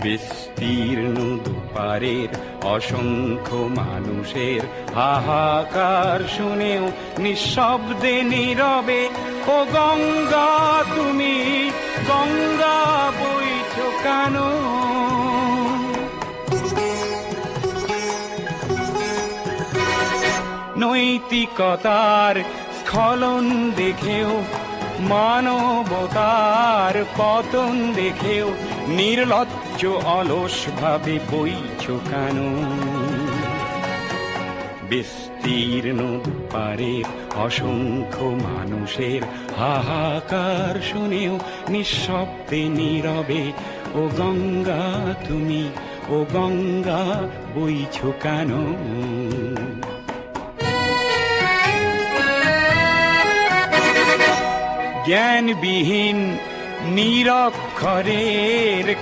বিস্তীর্ণ দুপারের অসংখ্য মানুষের হাহাকার শুনেও নিঃশব্দে নীরবে ও গঙ্গা তুমি গঙ্গা বইছো কেন? নৈতিকতার স্খলন দেখেও মানবতার পতন দেখেও নির্লজ্জ অলস ভাবে বইছো কেন? বিস্তীর্ণ দুপারের অসংখ্য মানুষের হাহাকার শুনেও নিঃশব্দে নীরবে ও গঙ্গা তুমি ও গঙ্গা বইছো কেন? জ্ঞানবিহীন নিরক্ষরের